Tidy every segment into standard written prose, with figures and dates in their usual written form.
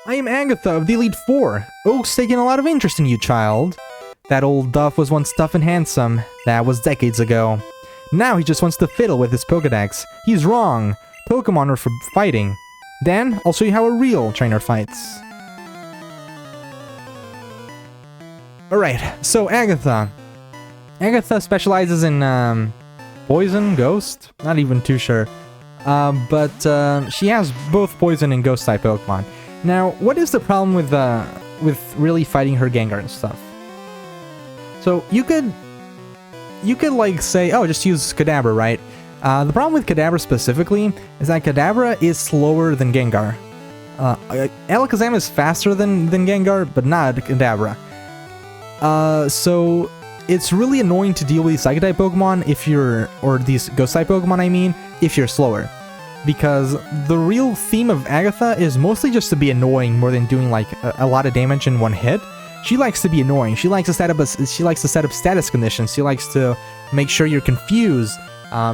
I am Agatha of the Elite Four. Oak's taken a lot of interest in you, child. That old Duff was once tough and handsome. That was decades ago. Now he just wants to fiddle with his Pokedex. He's wrong. Pokemon are for fighting. Dan, I'll show you how a real trainer fights. Alright, so Agatha. Agatha specializes in, poison, ghost? Not even too sure. But she has both poison and ghost type Pokemon. Now, what is the problem with really fighting her Gengar and stuff? So you could like say, oh, just use Kadabra, right? The problem with Kadabra specifically is that Kadabra is slower than Gengar. Alakazam is faster than Gengar, but not Kadabra. So it's really annoying to deal with these Psychic-type Pokemon or these Ghost-type Pokemon, I mean, if you're slower. Because the real theme of Agatha is mostly just to be annoying more than doing like a lot of damage in one hit. She likes to be annoying. She likes to set up status conditions. She likes to make sure you're confused,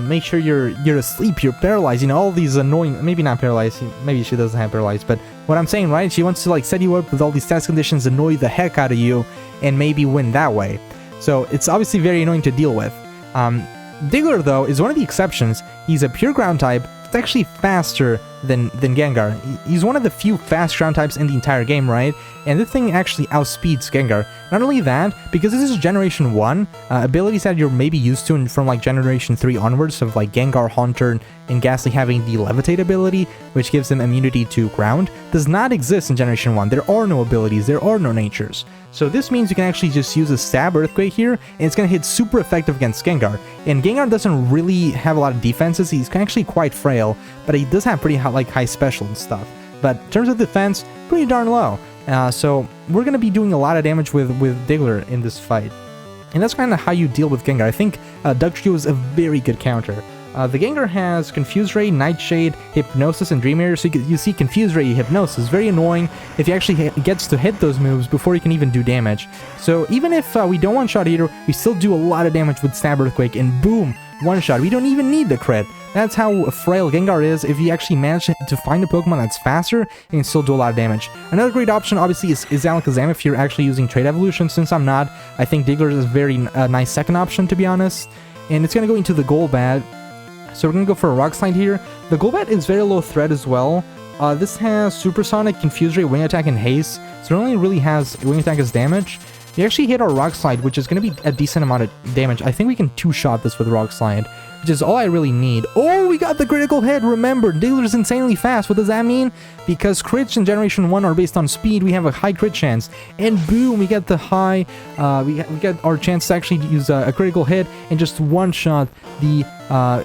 make sure you're asleep, you're paralyzed. You know, all these annoying. Maybe not paralyzed. Maybe she doesn't have paralyzed. But what I'm saying, right? She wants to like set you up with all these status conditions, annoy the heck out of you, and maybe win that way. So it's obviously very annoying to deal with. Diggler though is one of the exceptions. He's a pure ground type. It's actually faster than Gengar. He's one of the few fast ground types in the entire game, right? And this thing actually outspeeds Gengar. Not only that, because this is Generation 1, abilities that you're maybe used to from like Generation 3 onwards, of like Gengar, Haunter, and Ghastly having the Levitate ability, which gives them immunity to ground, does not exist in Generation 1. There are no abilities, there are no natures. So this means you can actually just use a Stab Earthquake here, and it's going to hit super effective against Gengar. And Gengar doesn't really have a lot of defenses, he's actually quite frail, but he does have pretty high special and stuff. But in terms of defense, pretty darn low. So we're going to be doing a lot of damage with Diggler in this fight. And that's kind of how you deal with Gengar. I think Dugtrio is a very good counter. The Gengar has Confuse Ray, Nightshade, Hypnosis, and Dream Mirror, so you see Confuse Ray, Hypnosis, very annoying if he actually gets to hit those moves before he can even do damage. So even if we don't one-shot here, we still do a lot of damage with Stab Earthquake, and boom, one-shot. We don't even need the crit. That's how frail Gengar is. If you actually manage to find a Pokemon that's faster, you can still do a lot of damage. Another great option, obviously, is Alakazam if you're actually using Trade Evolution. Since I'm not, I think Diggler is a very nice second option, to be honest. And it's going to go into the Golbat. So we're going to go for a Rock Slide here. The Golbat is very low threat as well. This has Supersonic, Confuse Ray, Wing Attack, and Haste. So it only really has Wing Attack as damage. We actually hit our Rock Slide, which is going to be a decent amount of damage. I think we can two-shot this with Rock Slide, which is all I really need. Oh, we got the critical hit! Remember, Diggler's insanely fast. What does that mean? Because crits in Generation 1 are based on speed, we have a high crit chance. And boom, we get the high, we get our chance to actually use a critical hit and just one-shot the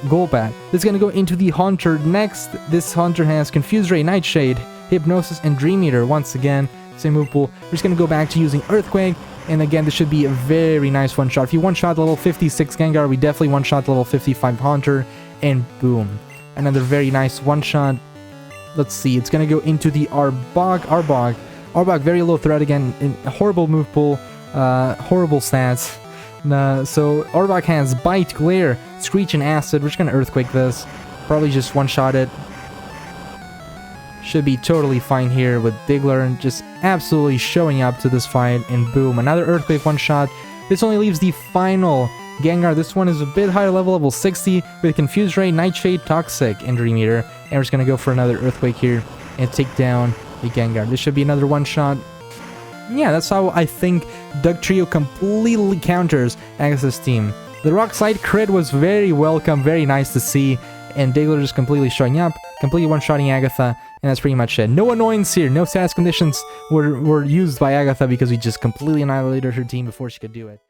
Golbat. This is going to go into the Haunter next. This Haunter has Confuse Ray, Nightshade, Hypnosis, and Dream Eater. Once again, same move pool. We're just going to go back to using Earthquake. And again, this should be a very nice one-shot. If you one-shot level 56 Gengar, we definitely one-shot level 55 Haunter. And boom. Another very nice one-shot. Let's see. It's going to go into the Arbok. Arbok, very low threat again. Horrible move pool. Horrible stats. So Arbok has Bite, Glare, Screech, and Acid. We're just going to Earthquake this. Probably just one-shot it. Should be totally fine here with Diggler and just absolutely showing up to this fight, and boom, another Earthquake one-shot. This only leaves the final Gengar. This one is a bit higher level 60, with Confuse Ray, Nightshade, Toxic, and Dream Eater. And we're just going to go for another Earthquake here and take down the Gengar. This should be another one-shot. Yeah, that's how I think Dugtrio completely counters Agatha's team. The Rock Slide crit was very welcome, very nice to see, and Diggler just completely showing up, completely one-shotting Agatha, and that's pretty much it. No annoyance here, no status conditions were used by Agatha because we just completely annihilated her team before she could do it.